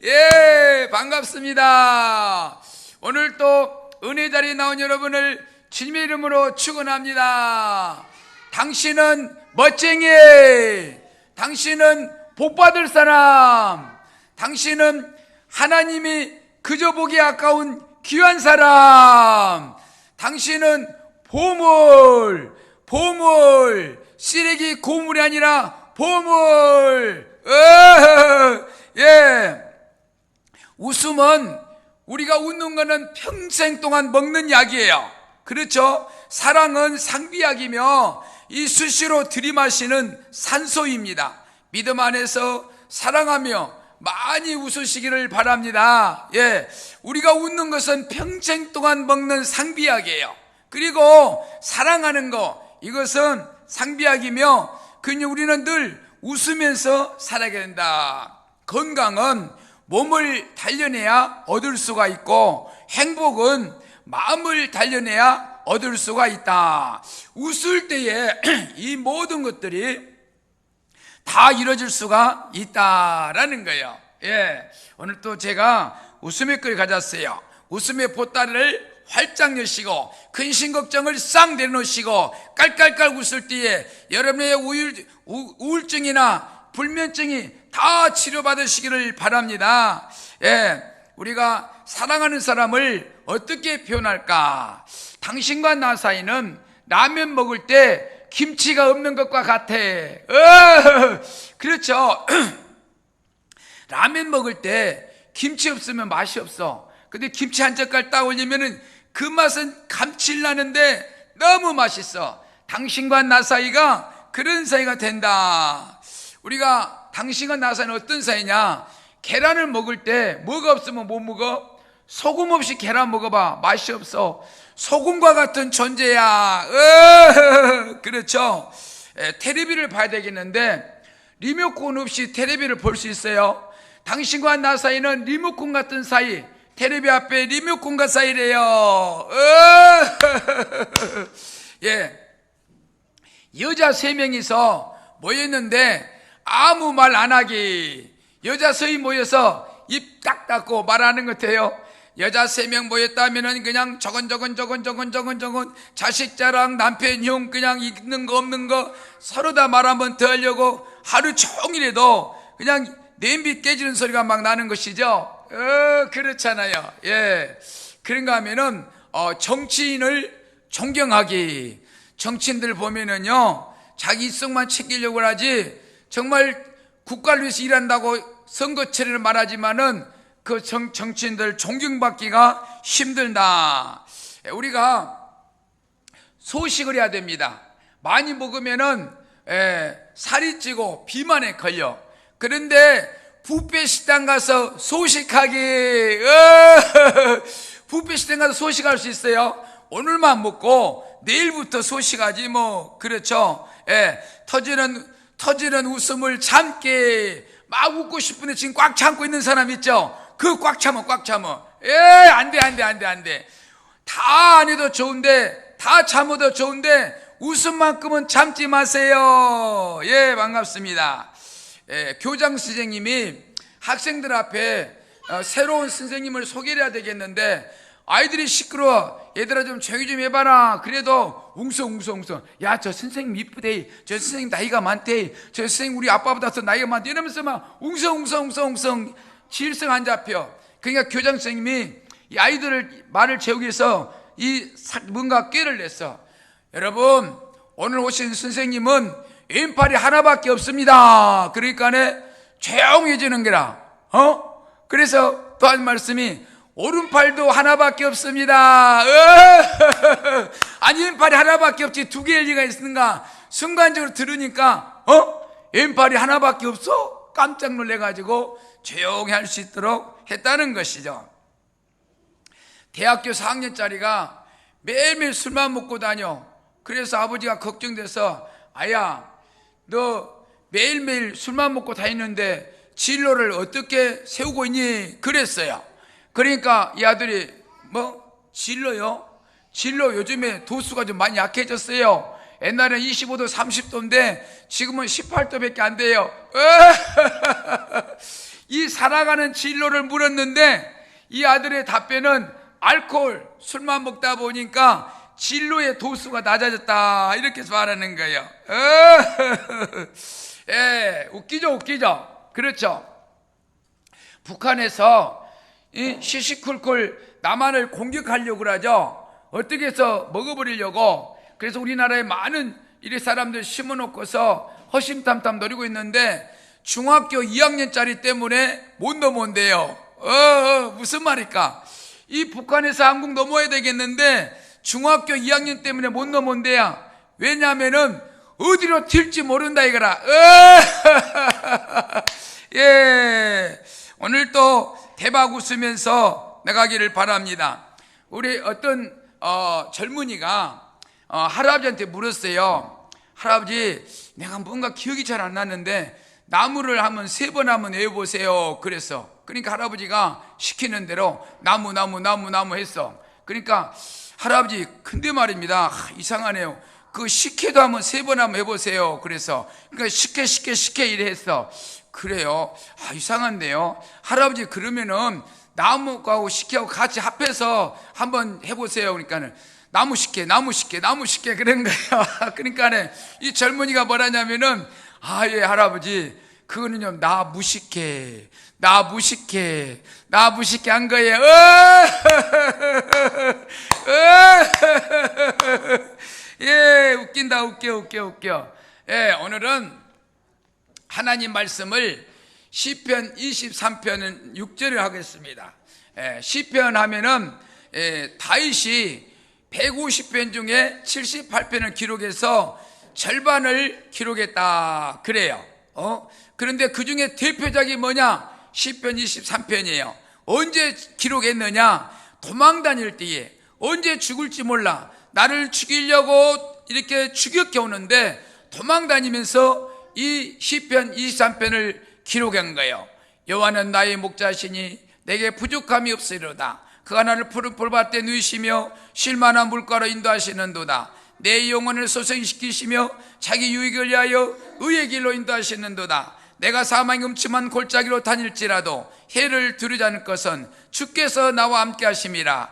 예, 반갑습니다. 오늘 또 은혜 자리에 나온 여러분을 주님의 이름으로 축원합니다. 당신은 멋쟁이, 당신은 복받을 사람, 당신은 하나님이 그저 보기 아까운 귀한 사람, 당신은 보물, 쓰레기 고물이 아니라 보물. 예. 웃음은 우리가 웃는 거는 평생 동안 먹는 약이에요. 그렇죠? 사랑은 상비약이며 이 수시로 들이마시는 산소입니다. 믿음 안에서 사랑하며 많이 웃으시기를 바랍니다. 예. 우리가 웃는 것은 평생 동안 먹는 상비약이에요. 그리고 사랑하는 거, 이것은 상비약이며 그냥 우리는 늘 웃으면서 살아야 된다. 건강은 몸을 단련해야 얻을 수가 있고 행복은 마음을 단련해야 얻을 수가 있다. 웃을 때에 이 모든 것들이 다 이루어질 수가 있다라는 거예요. 예, 오늘 또 제가 웃음의 글을 가졌어요. 웃음의 보따리를 활짝 여시고 근심 걱정을 싹 내려놓으시고 깔깔깔 웃을 때에 여러분의 우울증이나 불면증이 다 치료받으시기를 바랍니다. 예, 우리가 사랑하는 사람을 어떻게 표현할까? 당신과 나 사이는 라면 먹을 때 김치가 없는 것과 같아. 그렇죠. 라면 먹을 때 김치 없으면 맛이 없어. 근데 김치 한 젓갈 딱 올리면은 그 맛은 감칠나는데 너무 맛있어. 당신과 나 사이가 그런 사이가 된다. 우리가 당신과 나 사이는 어떤 사이냐? 계란을 먹을 때 뭐가 없으면 못 먹어? 소금 없이 계란 먹어봐. 맛이 없어. 소금과 같은 존재야. 그렇죠. 텔레비를 봐야 되겠는데 리모컨 없이 텔레비를 볼 수 있어요? 당신과 나 사이는 리모컨 같은 사이. 텔레비 앞에 리모컨과 사이래요. 예, 여자 3명이서 모였는데 아무 말 안 하기. 여자 서희 모여서 입 딱 닫고 말하는 것 같아요. 여자 3명 모였다면은 그냥 저건 자식 자랑, 남편 형 그냥 있는 거 없는 거 서로 다 말 한번 더 하려고 하루 종일에도 그냥 냄비 깨지는 소리가 막 나는 것이죠. 그렇잖아요. 예. 그런가 하면은 정치인을 존경하기. 정치인들 보면은요, 자기 이성만 챙기려고 하지 정말 국가를 위해서 일한다고 선거철에는 말하지만은 그 정치인들 존경받기가 힘들다. 우리가 소식을 해야 됩니다. 많이 먹으면은 살이 찌고 비만에 걸려. 그런데 뷔페 식당 가서 소식하기. 뷔페 식당 가서 소식할 수 있어요? 오늘만 먹고 내일부터 소식하지 뭐. 그렇죠. 예, 터지는 웃음을 참게. 막 웃고 싶은데 지금 꽉 참고 있는 사람 있죠? 그거 꽉 참어. 안 돼. 다 안 해도 좋은데, 다 참아도 좋은데 웃음만큼은 참지 마세요. 예, 반갑습니다. 예, 교장 선생님이 학생들 앞에 새로운 선생님을 소개를 해야 되겠는데 아이들이 시끄러워. 얘들아 좀 조용히 좀 해봐라. 그래도 웅성. 야, 저 선생님 이쁘대. 저 선생님 나이가 많대. 저 선생님 우리 아빠보다 더 나이가 많대. 이러면서 막 웅성 질성 안 잡혀. 그러니까 교장 선생님이 이 아이들을 말을 채우기 위해서 뭔가 꾀를 냈어. 여러분, 오늘 오신 선생님은 왼팔이 하나밖에 없습니다. 그러니까 조용해지는 게라. 그래서 또 한 말씀이 오른팔도 하나밖에 없습니다. 아니, 왼팔이 하나밖에 없지 2개의 리가 있는가? 순간적으로 들으니까 왼팔이 하나밖에 없어? 깜짝 놀래가지고 조용히 할 수 있도록 했다는 것이죠. 대학교 4학년짜리가 매일매일 술만 먹고 다녀. 그래서 아버지가 걱정돼서 아야, 너 매일매일 술만 먹고 다니는데 진로를 어떻게 세우고 있니? 그랬어요. 그러니까 이 아들이 진로요? 진로 요즘에 도수가 좀 많이 약해졌어요. 옛날엔 25도 30도인데 지금은 18도밖에 안 돼요. 이 살아가는 진로를 물었는데 이 아들의 답변은 알코올, 술만 먹다 보니까 진로의 도수가 낮아졌다, 이렇게 말하는 거예요. 예, 웃기죠? 그렇죠? 북한에서 이 시시콜콜 남한을 공격하려고 그러죠. 어떻게 해서 먹어버리려고. 그래서 우리나라에 많은 이리 사람들 심어놓고서 허심탄탄 노리고 있는데 중학교 2학년짜리 때문에 못 넘어온대요. 무슨 말일까? 이 북한에서 한국 넘어야 되겠는데 중학교 2학년 때문에 못 넘어온대야. 왜냐하면은 어디로 튈지 모른다 이거라. 예, 오늘 또 대박 웃으면서 나가기를 바랍니다. 우리 어떤 젊은이가 할아버지한테 물었어요. 할아버지, 내가 뭔가 기억이 잘 안 나는데 나무를 한번 3번 한번 외워보세요. 그랬어. 그러니까 할아버지가 시키는 대로 나무 했어. 그러니까 할아버지, 근데 말입니다, 이상하네요. 그 식혜도 한번 3번 한번 해보세요. 그래서 그러니까 식혜 이래 했어. 그래요? 이상한데요. 할아버지, 그러면은 나무하고 식혜하고 같이 합해서 한번 해보세요. 그러니까는 나무 식혜 그런 거예요. 그러니까는 이 젊은이가 뭐라냐면은 예, 할아버지, 그거는요 나무식혜 한 거예요. 예, 웃긴다, 웃겨. 예, 오늘은 하나님 말씀을 시편 23편 6절을 하겠습니다. 시편 하면은 다윗이 150편 중에 78편을 기록해서 절반을 기록했다 그래요. 그런데 그 중에 대표작이 뭐냐? 시편 23편이에요. 언제 기록했느냐? 도망 다닐 때에, 언제 죽을지 몰라 나를 죽이려고 이렇게 추격해 오는데 도망 다니면서 이 시편 23편을 기록한 거예요. 여호와는 나의 목자시니 내게 부족함이 없으리로다. 그가 나를 푸른 풀밭에 누이시며 쉴만한 물가로 인도하시는도다. 내 영혼을 소생시키시며 자기 유익을 위하여 의의 길로 인도하시는도다. 내가 사망의 음침한 골짜기로 다닐지라도 해를 두르지 않을 것은 주께서 나와 함께 하심이라.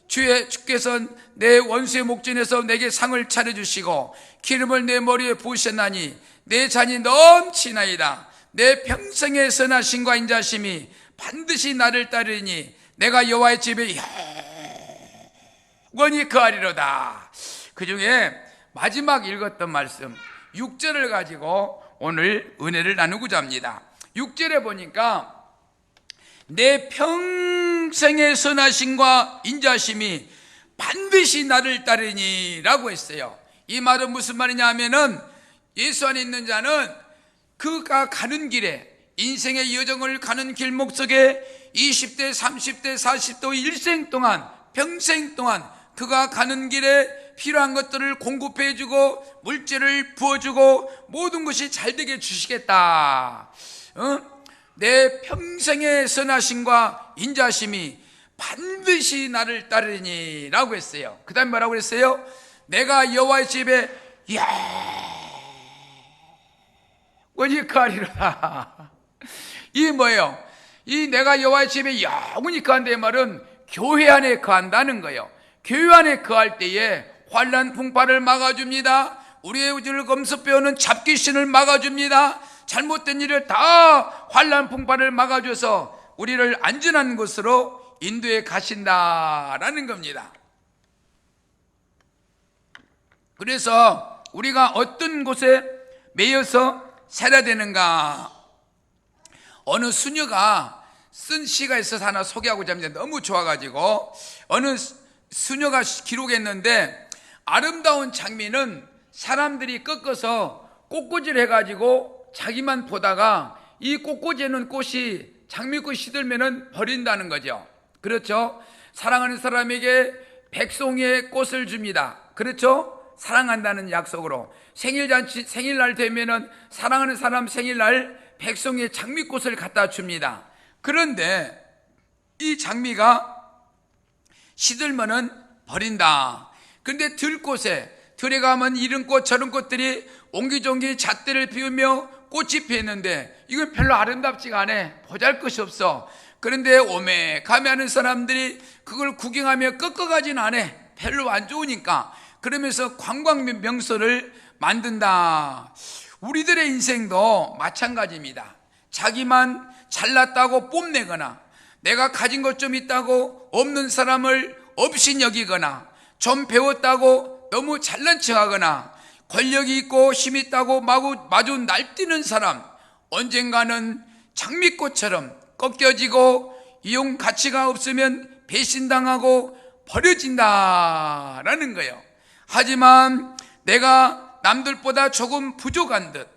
주께서 내 원수의 목전에서 내게 상을 차려주시고 기름을 내 머리에 부으셨나니 내 잔이 넘치나이다. 내 평생의 선하심과 인자심이 반드시 나를 따르니 내가 여호와의 집에 영원히 거하리로다. 그 중에 마지막 읽었던 말씀 6절을 가지고 오늘 은혜를 나누고자 합니다. 6절에 보니까 내 평생의 선하심과 인자심이 반드시 나를 따르니 라고 했어요. 이 말은 무슨 말이냐 하면은 예수 안에 있는 자는 그가 가는 길에, 인생의 여정을 가는 길목 속에 20대, 30대, 40대 일생 동안, 평생 동안 그가 가는 길에 필요한 것들을 공급해주고 물질을 부어주고 모든 것이 잘되게 주시겠다. 내 평생의 선하심과 인자심이 반드시 나를 따르니 라고 했어요. 그 다음에 뭐라고 했어요? 내가 여호와의 집에 영원히 거하리라. 이 뭐예요? 이 내가 여호와의 집에 영원히 거한다는 말은 교회 안에 거한다는 거예요. 교회 안에 거할 때에 환난 풍파를 막아줍니다. 우리의 우주를 검서 빼오는 잡귀신을 막아줍니다. 잘못된 일을 다 환난 풍파를 막아줘서 우리를 안전한 곳으로 인도해 가신다라는 겁니다. 그래서 우리가 어떤 곳에 매여서 살아야 되는가? 어느 수녀가 쓴 시가 있어서 하나 소개하고자 합니다. 너무 좋아가지고 어느 수녀가 기록했는데 아름다운 장미는 사람들이 꺾어서 꽃꽂이를 해가지고 자기만 보다가 이 꽃꽂이는 꽃이 장미꽃이 시들면은 버린다는 거죠. 그렇죠? 사랑하는 사람에게 백송이의 꽃을 줍니다. 그렇죠? 사랑한다는 약속으로 생일잔치, 생일날 되면은 사랑하는 사람 생일날 백송이의 장미꽃을 갖다 줍니다. 그런데 이 장미가 시들면은 버린다. 그런데 들꽃에 들에 가면 이런 꽃 저런 꽃들이 옹기종기 잣대를 피우며 꽃이 피었는데 이건 별로 아름답지가 않아. 보잘것이 없어. 그런데 오메가메 하는 사람들이 그걸 구경하며 꺾어가지는 않아. 별로 안 좋으니까. 그러면서 관광 명소를 만든다. 우리들의 인생도 마찬가지입니다. 자기만 잘났다고 뽐내거나 내가 가진 것 좀 있다고 없는 사람을 없인 여기거나 좀 배웠다고 너무 잘난 척하거나 권력이 있고 힘이 있다고 마주 날뛰는 사람, 언젠가는 장미꽃처럼 꺾여지고 이용 가치가 없으면 배신당하고 버려진다라는 거예요. 하지만 내가 남들보다 조금 부족한 듯,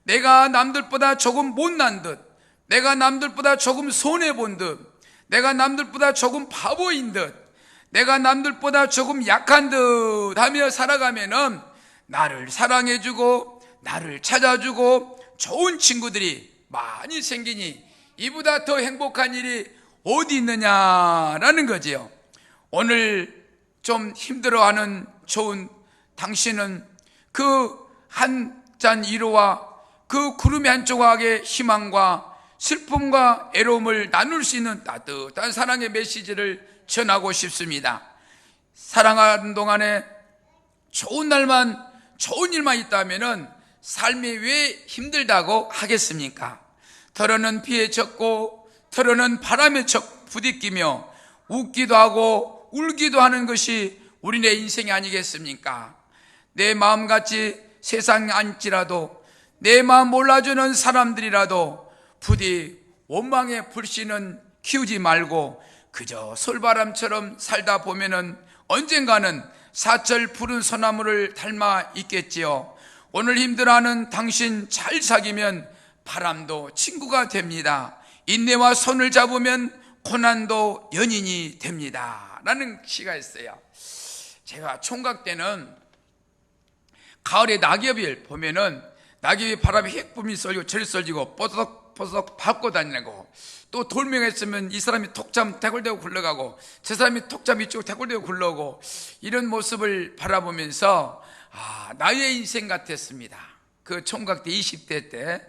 내가 남들보다 조금 못난 듯, 내가 남들보다 조금 손해본 듯, 내가 남들보다 조금 바보인 듯, 내가 남들보다 조금 약한 듯 하며 살아가면은 나를 사랑해주고 나를 찾아주고 좋은 친구들이 많이 생기니 이보다 더 행복한 일이 어디 있느냐라는 거지요. 오늘 좀 힘들어하는 좋은 당신은 그 한 잔 위로와 그 구름의 한 조각의 희망과 슬픔과 애로움을 나눌 수 있는 따뜻한 사랑의 메시지를 전하고 싶습니다. 사랑하는 동안에 좋은 일만 있다면은 삶이 왜 힘들다고 하겠습니까? 더러는 비에 젖고 더러는 바람에 부딪히며 웃기도 하고 울기도 하는 것이 우리네 인생이 아니겠습니까? 내 마음같이 세상에 앉지라도 내 마음 몰라주는 사람들이라도 부디 원망의 불씨는 키우지 말고 그저 솔바람처럼 살다 보면은 언젠가는 사철 푸른 소나무를 닮아 있겠지요. 오늘 힘들어하는 당신 잘 사귀면 바람도 친구가 됩니다. 인내와 손을 잡으면 고난도 연인이 됩니다 라는 시가 있어요. 제가 총각 때는 가을에 낙엽을 보면은 낙엽이 바람에 휙 썰리고 저리 썰리고 뽀석뽀석 밟고 다니고, 또 돌멩이했으면 이 사람이 톡잠 대굴대고 굴러가고 저 사람이 톡잠 이쪽으로 대굴대고 굴러오고, 이런 모습을 바라보면서 나의 인생 같았습니다. 그 총각 때 20대 때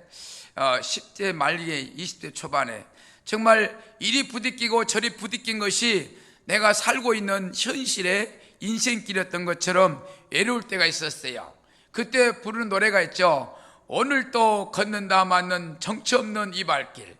10대 말기에 20대 초반에 정말 이리 부딪히고 저리 부딪힌 것이 내가 살고 있는 현실의 인생길이었던 것처럼 외로울 때가 있었어요. 그때 부르는 노래가 있죠. 오늘도 걷는다 맞는 정처 없는 이 발길,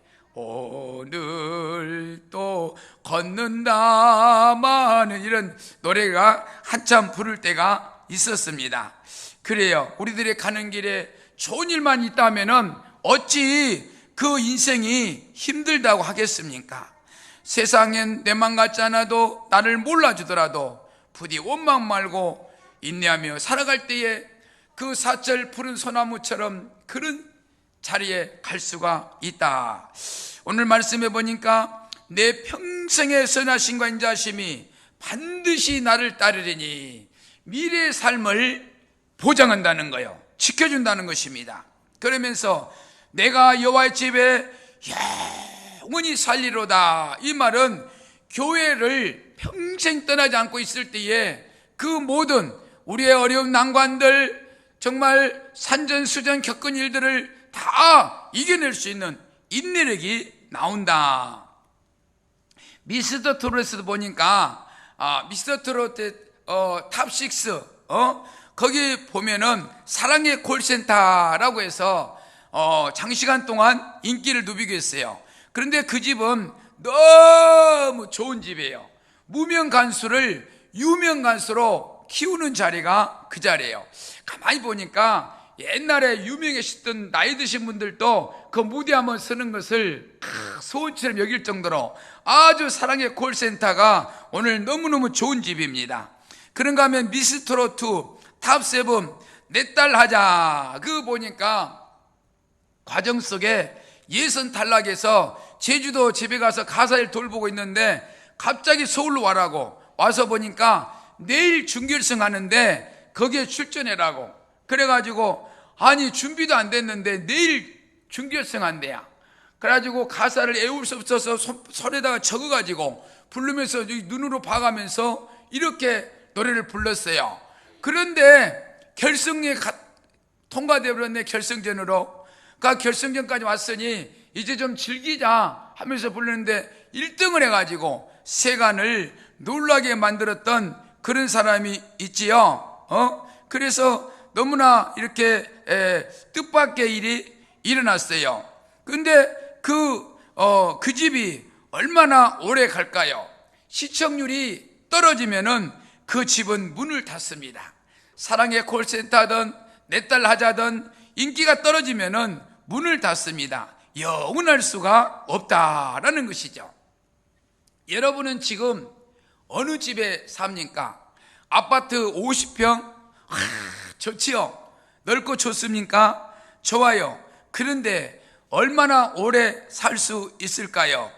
오늘도 걷는다 마는 이런 노래가 한참 부를 때가 있었습니다. 그래요. 우리들이 가는 길에 좋은 일만 있다면은 어찌 그 인생이 힘들다고 하겠습니까? 세상엔 내 맘 같지 않아도 나를 몰라주더라도 부디 원망 말고 인내하며 살아갈 때에 그 사철 푸른 소나무처럼 그런 자리에 갈 수가 있다. 오늘 말씀해 보니까 내 평생의 선하심과 인자심이 반드시 나를 따르리니 미래의 삶을 보장한다는 거예요. 지켜준다는 것입니다. 그러면서 내가 여호와의 집에 영원히 살리로다, 이 말은 교회를 평생 떠나지 않고 있을 때에 그 모든 우리의 어려운 난관들, 정말 산전수전 겪은 일들을 다 이겨낼 수 있는 인내력이 나온다. 미스터 트롯에서 보니까 미스터 트롯 탑6 거기 보면은 사랑의 콜센터라고 해서 장시간 동안 인기를 누비고 있어요. 그런데 그 집은 너무 좋은 집이에요. 무명 간수를 유명 간수로 키우는 자리가 그 자리예요. 가만히 보니까 옛날에 유명해졌던 나이 드신 분들도 그 무대 한번 서는 것을 소원처럼 여길 정도로 아주 사랑의 콜센터가 오늘 너무너무 좋은 집입니다. 그런가 하면 미스트롯 2 탑7 내 딸 하자, 그거 보니까 과정 속에 예선 탈락해서 제주도 집에 가서 가사일 돌보고 있는데 갑자기 서울로 와라고 와서 보니까 내일 준결승 하는데 거기에 출전해라고 그래가지고, 아니 준비도 안 됐는데 내일 준결승 한대야. 그래가지고 가사를 애울 수 없어서 손에다가 적어가지고 부르면서 눈으로 봐가면서 이렇게 노래를 불렀어요. 그런데 결승에 통과되어 버렸네. 결승전으로. 결승전까지 왔으니 이제 좀 즐기자 하면서 부르는데 1등을 해가지고 세간을 놀라게 만들었던 그런 사람이 있지요. 그래서 너무나 이렇게 뜻밖의 일이 일어났어요. 근데 그 집이 얼마나 오래 갈까요? 시청률이 떨어지면은 그 집은 문을 닫습니다. 사랑의 콜센터든 내 딸 하자든 인기가 떨어지면은 문을 닫습니다. 영원할 수가 없다라는 것이죠. 여러분은 지금 어느 집에 삽니까? 아파트 50평? 좋지요? 넓고 좋습니까? 좋아요. 그런데 얼마나 오래 살 수 있을까요?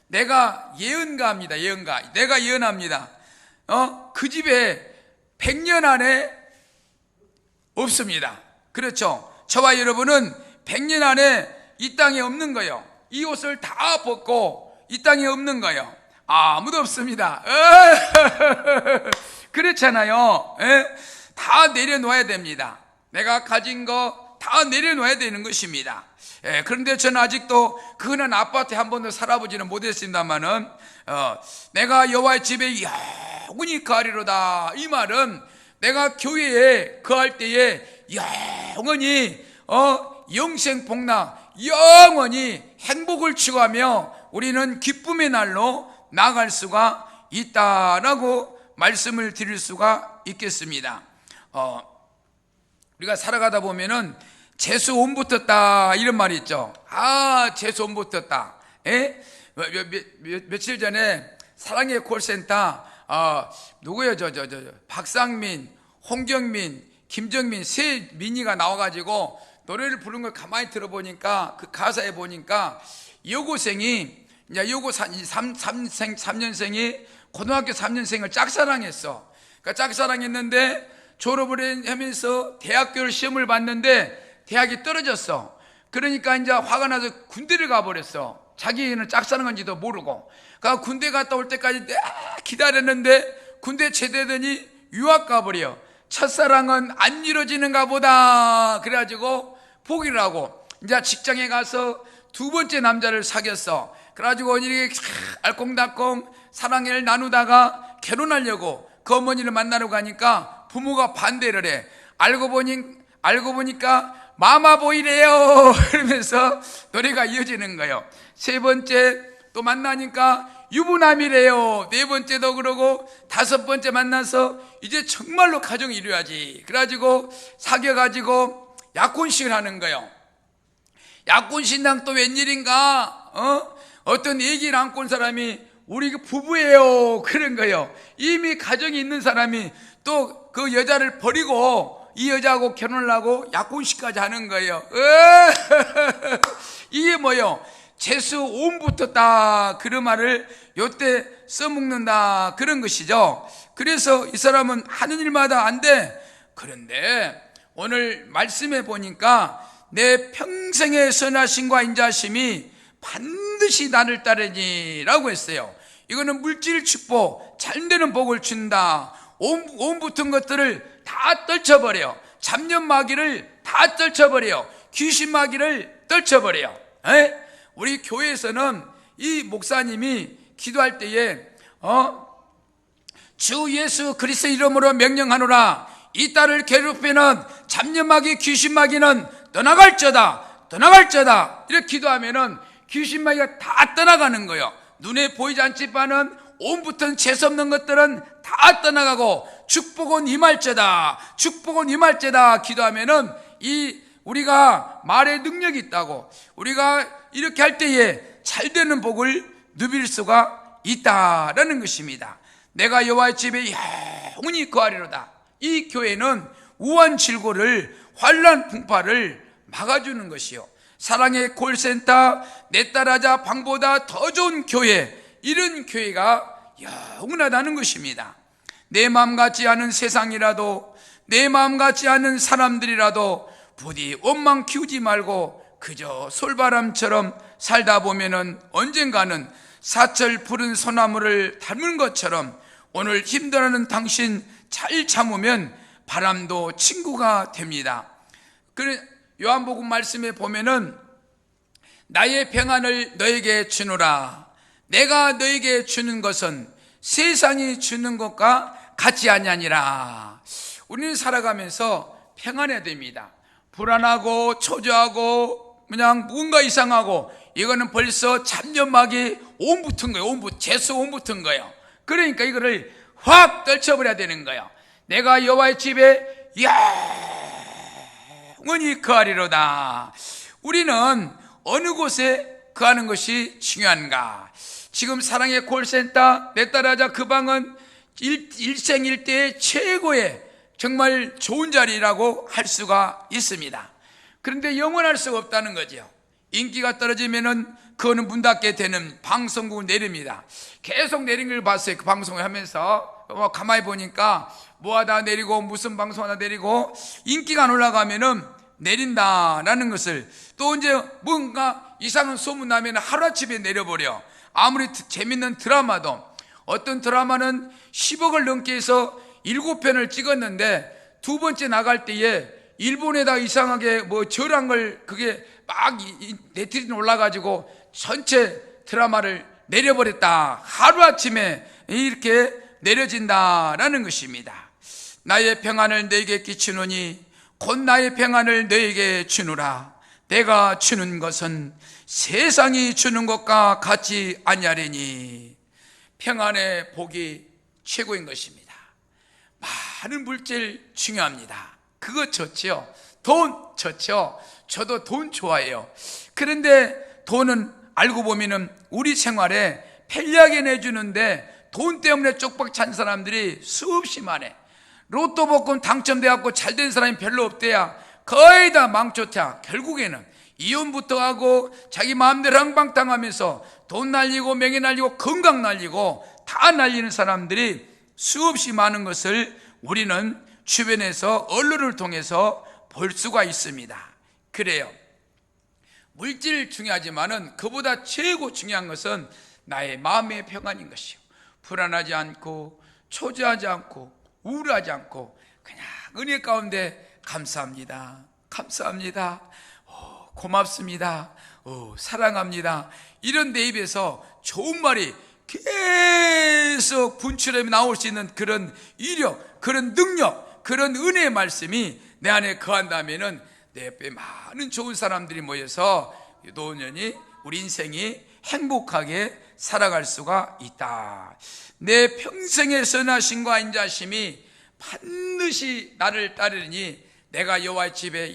내가 예언가입니다. 예언가. 내가 예언합니다. 그 집에 100년 안에 없습니다. 그렇죠? 저와 여러분은 100년 안에 이 땅에 없는 거예요. 이 옷을 다 벗고 이 땅에 없는 거예요. 아무도 없습니다. 그렇잖아요. 다 내려놓아야 됩니다. 내가 가진 거 다 내려놓아야 되는 것입니다. 그런데 저는 아직도 그 흔한 아파트에 한 번도 살아보지는 못했습니다만은 내가 여호와의 집에 영원히 거하리로다. 이 말은 내가 교회에 거할 때에 영원히 영생복락, 영원히 행복을 추구하며 우리는 기쁨의 날로 나아갈 수가 있다라고 말씀을 드릴 수가 있겠습니다. 우리가 살아가다 보면은 재수 온 붙었다 이런 말이 있죠. 재수 온 붙었다. 며칠 전에 사랑의 콜센터 누구요? 박상민, 홍경민, 김정민 세 민이가 나와가지고 노래를 부른 걸 가만히 들어보니까 그 가사에 보니까 여고생이 이제 여고 3년생이 고등학교 3년생을 짝사랑했어. 그러니까 짝사랑했는데 졸업을 하면서 대학교를 시험을 봤는데 대학이 떨어졌어. 그러니까 이제 화가 나서 군대를 가버렸어. 자기는 짝사랑한지도 모르고. 그러니까 군대 갔다 올 때까지 기다렸는데 군대 제대하더니 유학 가버려. 첫사랑은 안 이루어지는가 보다. 그래가지고 포기를 하고 이제 직장에 가서 두 번째 남자를 사귀었어. 그래가지고 이렇게 알콩달콩 사랑을 나누다가 결혼하려고 그 어머니를 만나러 가니까 부모가 반대를 해. 알고 보니까 마마보이래요. 그러면서 노래가 이어지는 거예요. 세 번째 또 만나니까 유부남이래요. 네 번째도 그러고 다섯 번째 만나서 이제 정말로 가정을 이루어야지. 그래가지고 사귀어가지고 약혼식을 하는 거예요. 약혼신당 또 웬일인가? 어떤 애기를 안고 온 사람이 우리 부부예요. 그런 거예요. 이미 가정이 있는 사람이 또 그 여자를 버리고 이 여자하고 결혼을 하고 약혼식까지 하는 거예요. 이게 뭐예요? 재수 온 붙었다. 그런 말을 요때 써먹는다. 그런 것이죠. 그래서 이 사람은 하는 일마다 안 돼. 그런데 오늘 말씀해 보니까 내 평생의 선하심과 인자심이 반드시 나를 따르니 라고 했어요. 이거는 물질 축복, 잘되는 복을 준다. 온 붙은 것들을 다 떨쳐버려. 잡념 마귀를 다 떨쳐버려. 귀신 마귀를 떨쳐버려. 우리 교회에서는 이 목사님이 기도할 때에 주 예수 그리스도 이름으로 명령하노라. 이 딸을 괴롭히는 잡념 마귀, 귀신 마귀는 떠나갈저다. 이렇게 기도하면은 귀신 마귀가 다 떠나가는 거예요. 눈에 보이지 않지만은 온 붙은 재수 없는 것들은 다 떠나가고 축복은 임할지다 기도하면은 우리가 말에 능력이 있다고, 우리가 이렇게 할 때에 잘 되는 복을 누빌 수가 있다라는 것입니다. 내가 여호와의 집에 영원히 거하리로다. 이 교회는 우환질고를, 환난 풍파를 막아주는 것이요, 사랑의 콜센터, 내 딸하자 방보다 더 좋은 교회, 이런 교회가 영원하다는 것입니다. 내 마음 같지 않은 세상이라도, 내 마음 같지 않은 사람들이라도 부디 원망 키우지 말고 그저 솔바람처럼 살다 보면은 언젠가는 사철 푸른 소나무를 닮은 것처럼 오늘 힘들어하는 당신 잘 참으면 바람도 친구가 됩니다. 그래 요한복음 말씀에 보면은 나의 평안을 너에게 주노라. 내가 너에게 주는 것은 세상이 주는 것과 같지 아니하니라. 우리는 살아가면서 평안해야 됩니다. 불안하고 초조하고 그냥 뭔가 이상하고 이거는 벌써 잡념막이 온 붙은 거예요. 재수 온 붙은 거예요. 그러니까 이거를 확 떨쳐버려야 되는 거예요. 내가 여호와의 집에 영원히 거하리로다. 우리는 어느 곳에 거하는 것이 중요한가? 지금 사랑의 콜센터 내 딸아자 그 방은 일생일대의 최고의 정말 좋은 자리라고 할 수가 있습니다. 그런데 영원할 수가 없다는 거죠. 인기가 떨어지면은 그거는 문 닫게 되는 방송국을 내립니다. 계속 내린 걸 봤어요. 그 방송을 하면서 가만히 보니까 뭐 하다 내리고 무슨 방송 하다 내리고 인기가 안 올라가면은 내린다라는 것을, 또 이제 뭔가 이상한 소문 나면 하루아침에 내려버려. 아무리 재밌는 드라마도, 어떤 드라마는 10억을 넘게 해서 7편을 찍었는데 두 번째 나갈 때에 일본에다 이상하게 뭐 절한 걸 그게 막 네티즌 올라가지고 전체 드라마를 내려버렸다. 하루아침에 이렇게 내려진다라는 것입니다. 나의 평안을 너에게 끼치노니 곧 나의 평안을 너에게 주노라. 내가 주는 것은 세상이 주는 것과 같지 아니하리니. 평안의 복이 최고인 것입니다. 많은 물질 중요합니다. 그거 좋죠. 돈 좋죠. 저도 돈 좋아해요. 그런데 돈은 알고 보면은 우리 생활에 편리하게 내주는데 돈 때문에 쪽박 찬 사람들이 수없이 많아. 로또 복권 당첨돼갖고 잘된 사람이 별로 없대야 거의 다 망쳤자. 결국에는 이혼부터 하고 자기 마음대로 항방당하면서 돈 날리고 명예 날리고 건강 날리고 다 날리는 사람들이 수없이 많은 것을 우리는 주변에서 언론을 통해서 볼 수가 있습니다. 그래요. 물질 중요하지만은 그보다 최고 중요한 것은 나의 마음의 평안인 것이요. 불안하지 않고 초조하지 않고 우울하지 않고 그냥 은혜 가운데 감사합니다. 감사합니다. 고맙습니다. 사랑합니다. 이런 내 입에서 좋은 말이 계속 분출해 나올 수 있는 그런 이력, 그런 능력, 그런 은혜의 말씀이 내 안에 거한다면은 내 옆에 많은 좋은 사람들이 모여서 노년이 우리 인생이 행복하게 살아갈 수가 있다. 내 평생의 선하심과 인자심이 반드시 나를 따르니 내가 여호와의 집에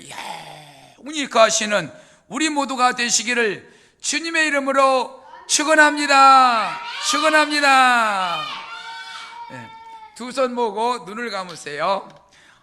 영원히 거하시는 우리 모두가 되시기를 주님의 이름으로 축원합니다. 축원합니다. 두 손 모고 눈을 감으세요.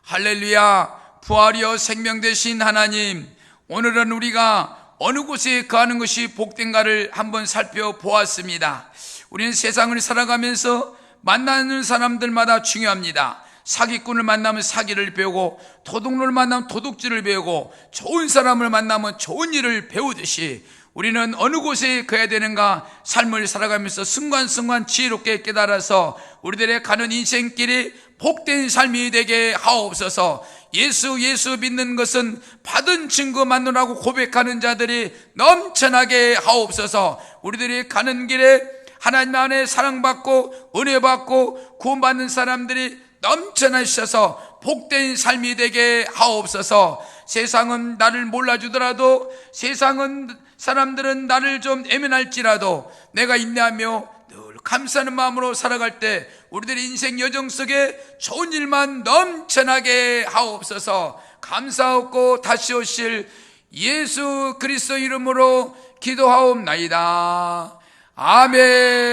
할렐루야. 부활이여 생명 되신 하나님, 오늘은 우리가 어느 곳에 거하는 것이 복된가를 한번 살펴보았습니다. 우리는 세상을 살아가면서 만나는 사람들마다 중요합니다. 사기꾼을 만나면 사기를 배우고, 도둑놈을 만나면 도둑질을 배우고, 좋은 사람을 만나면 좋은 일을 배우듯이 우리는 어느 곳에 가야 되는가 삶을 살아가면서 순간순간 지혜롭게 깨달아서 우리들의 가는 인생길이 복된 삶이 되게 하옵소서. 예수 믿는 것은 받은 증거 맞노라고 고백하는 자들이 넘쳐나게 하옵소서. 우리들이 가는 길에 하나님 안에 사랑받고 은혜받고 구원받는 사람들이 넘쳐나 있어서 복된 삶이 되게 하옵소서. 세상은 나를 몰라주더라도, 세상은 사람들은 나를 좀 애면할지라도 내가 인내하며 늘 감사하는 마음으로 살아갈 때 우리들의 인생 여정 속에 좋은 일만 넘쳐나게 하옵소서. 감사하고 다시 오실 예수 그리스도 이름으로 기도하옵나이다. 아멘.